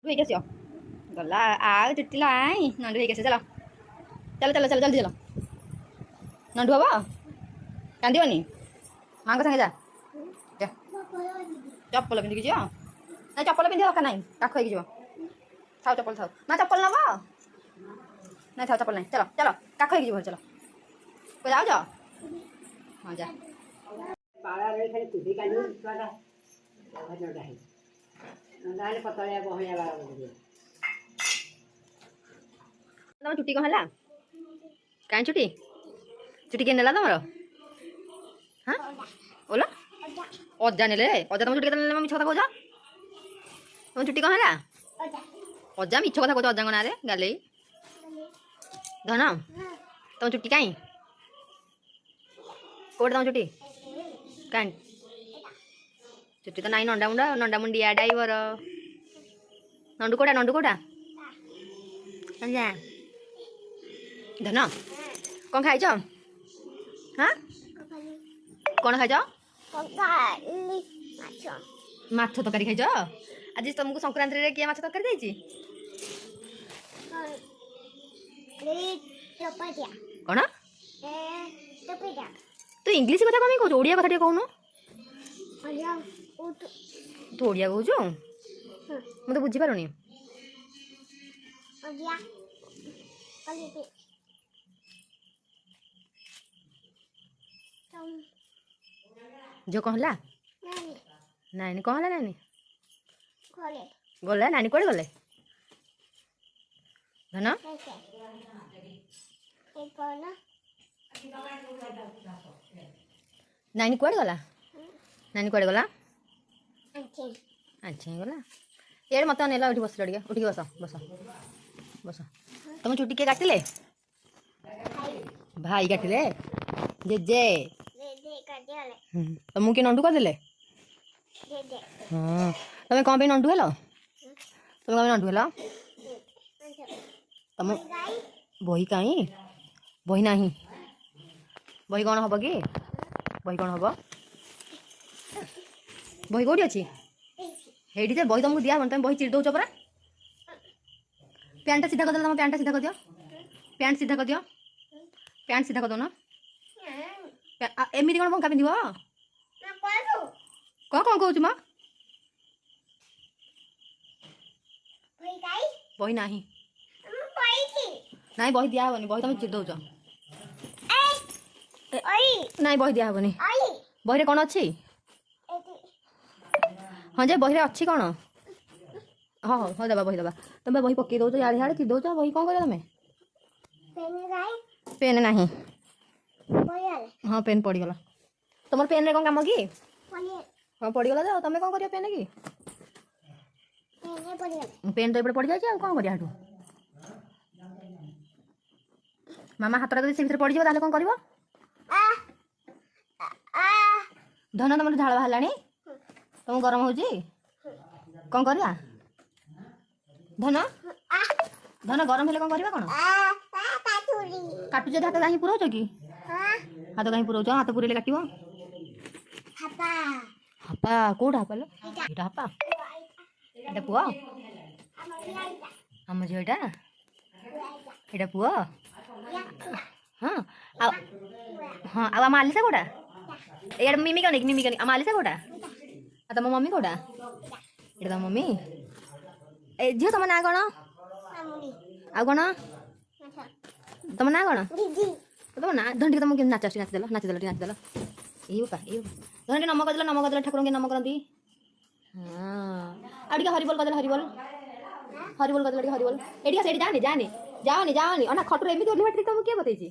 Đuôi cái gì ଗଲା ଆଉ ଚୁଟି ଲାଇ ନଣ୍ଡୁ ହେଇକି ଆସ ଚାଲ ଚାଲ ଚାଲ ଚାଲ ଜଲ୍ଦି ଚାଲ ନଣ୍ଡୁ ହବ କାନ୍ଦିବନି ମାଙ୍କ ସାଙ୍ଗେ ଯା ଚପଲ ପିନ୍ଧିକି ଯିବ ନା ଚପଲ ପିନ୍ଧିବା ଦରକାର ନାହିଁ କାଖ ହେଇକି ଯିବ ଥାଉ ଚପଲ ଥାଉ ନା ଚପଲ ନବ ନାଇଁ ଥାଉ ଚପଲ ନାହିଁ ଚାଲ ଚାଲ କାଖ ହେଇକି ଯିବ ଚାଲ ଯାଉଛ ହଁ ଯା ତମ ଚୁଟି କଣ ହେଲା କାହିଁ ଚୁଟି ଚୁଟି କିଏ ନେଲା ତମର ହଁ ଓଲା ଅଜା ନେଲେ ଅଜା ତମ ଚୁଟି କେତେ ନେଲେ ମିଛ କଥା କହୁଛ ତମ ଚୁଟି କଣ ହେଲା ଅଜା ମିଛ କଥା କହୁଛ ଅଜାଙ୍କ ନାଁରେ ଗାଲେଇ ଧନ ତମ ଚୁଟି କାହିଁ କୋଉଠି ତମ ଚୁଟି କାହିଁ ଚୁଟି ତ ନାହିଁ ନଣ୍ଡା ମୁଣ୍ଡିଆ ଡାଇଭର ନଣ୍ଡୁ କୋଉଟା ଧନ କଣ ଖାଇଛ ହଁ କଣ ଖାଇଛ ମାଛ ତରକାରୀ ଖାଇଛ ଆଜି ତମକୁ ସଂକ୍ରାନ୍ତିରେ କିଏ ମାଛ ତରକାରୀ ଦେଇଛି କଣ ତୁ ଇଂଲିଶ କଥା କଣ କହୁଛୁ ଓଡ଼ିଆ କଥା ଟିକେ କହୁନୁ ତୁ ଓଡ଼ିଆ କହୁଛୁ ମୁଁ ତ ବୁଝିପାରୁନି ଝିଅ କଣ ହେଲା ନାଇଁ କଣ ହେଲା ନାଇଁ ଗଲେ ନାନୀ କୁଆଡ଼େ ଗଲେ ଧନ ନାନୀ କୁଆଡ଼େ ଗଲା ଆଚ୍ଛା ଗଲା ଏଇଠି ମତେ ଅନେଇଲା ଏଠି ବସିଲ ଟିକେ ଉଠିକି ବସ ତମ ଚୁଟି କିଏ କାଟିଲେ ଭାଇ କାଟିଲେ ଜେଜେ ତମକୁ କିଏ ନଣ୍ଡୁ କରିଦେଲେ ହଁ ତମେ କଣ ପାଇଁ ନଣ୍ଡୁ ହେଲ ତମ ବହି କାହିଁ ବହି ନାହିଁ ବହି କଣ ହବ କି ବହି କୋଉଠି ଅଛି ହେଇଠି ଯେ ବହି ତମକୁ ଦିଆ ହବନି ତମେ ବହି ଚିରି ଦଉଛ ପରା ପ୍ୟାଣ୍ଟଟା ସିଧା କରିଦେଲ ତମ ପ୍ୟାଣ୍ଟଟା ସିଧା କରିଦିଅ ପ୍ୟାଣ୍ଟ ସିଧା କରିଦଉନ ଏମିତି କଣ ପଙ୍କା ପିନ୍ଧିବ କଣ କହୁଛୁ ମ ବହି ନାହିଁ ନାଇଁ ବହି ଦିଆହବନି ବହି ତମେ ଚିରି ଦଉଛ ନାଇଁ ବହି ଦିଆହବନି ବହିରେ କଣ ଅଛି ହଁ ଯେ ବହିରେ ଅଛି କଣ ହଁ ଦେବା ବହି ଦେବା ତମେ ବହି ପକେଇ ଦଉଛ ଇଆଡ଼େ ସିଆଡ଼େ ଚିରି ଦଉଛ ବହି କଣ କରିବ ତମେ ପେନ୍ ନାହିଁ ହଁ ପେନ୍ ପଡ଼ିଗଲା ତମର ପେନ୍ରେ କଣ କାମ କି ହଁ ପଡ଼ିଗଲା ଯେ ତମେ କଣ କରିବ ପେନ୍ କି ପେନ୍ ତ ଏପଟେ ପଡ଼ିଯାଇଛି ଆଉ କଣ କରିବା ସେଠୁ ମାମା ହାତଟା ଯଦି ସେ ଭିତରେ ପଡ଼ିଯିବ ତାହେଲେ କଣ କରିବ ଧନ ତମର ଝାଳ ବାହାରିଲାଣି ତମକୁ ଗରମ ହେଉଛି କଣ କରିବା ଧନ ଗରମ ହେଲେ କଣ କରିବା କଣ କାଟୁଛ ହାତ କାହିଁ ପୁରଉଛ କି ହାତ କାହିଁ ପୁରଉଛ ହାତ ପୁରେଇଲେ କାଟିବ ହାପା କୋଉଟା ହାପା ଲୋ ଏଇଟା ହାପା ଏଇଟା ପୁଅ ଆମ ଝିଅ ଏଇଟା ପୁଅ ହଁ ଆଉ ଆମ ଆଲିସା କୋଉଟା ଏଇଟା ମିମି କନିକ ଆମ ଆଲିସା କୋଉଟା ଆଉ ତମ ମମି କୋଉଟା ଏଇଟା ତମ ମମି ଏ ଝିଅ ତମ ନାଁ କଣ ଆଉ କଣ ତମ ନାଁ କଣ ତମ ନାଁ ଧନ ଟିକେ ତମକୁ କେମିତି ନାଚ ଆସୁଛି ନାଚିଦେଲ ଟିକେ ନାଚିଦେଲ ଏଇ ଧନ ଟିକେ ନମ କରିଦେଲ ଠାକୁରଙ୍କୁ ନମ କରନ୍ତି ହଁ ଆଉ ଟିକେ ହରିବୋଲ କରିଦେଲ ହରିବୋଲ କରିଦେଲ ଟିକେ ହରିବୋଲ ଏଠି ସେଇଠି ଯାଅନି ଅନା ଖଟରେ ଏମିତି ଓହ୍ଲେଇବା ଟ୍ରିକ୍ ତମକୁ କିଏ ବତେଇଛି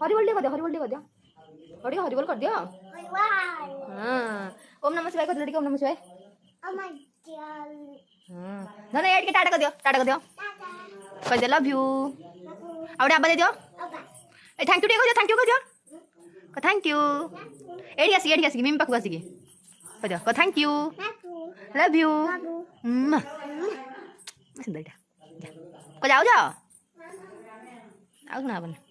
ହରିବୋଲ ଟିକେ କରିଦିଅ ଟିକେ ହରିବୋଲ କରିଦିଅ ହଁ ଓମ୍ ନମଃ ଶିବାୟ କରିଦେଲ ଟିକେ ଓମ୍ ନମଃ ଶିବାୟ ଧନ ଏଇ ଟିକେ ଟାଟା କରିଦିଅ କହିଦିଅ ଲଭ୍ ୟୁ ଆଉ ଗୋଟେ ଆବା ଦେଇଦିଅ ଏ ଥ୍ୟାଙ୍କ ୟୁ ଟିକେ କହିଦିଅ ଥ୍ୟାଙ୍କ ୟୁ ଏଇଠି ଆସିକି ମିମି ପାଖକୁ ଆସିକି କହିଦିଅ ଥ୍ୟାଙ୍କ ୟୁ ଲଭ୍ ୟୁ ସୁନ୍ଦର ଏଇଟା ଯାଉଛ ଆଉ ଶୁଣା ହବନି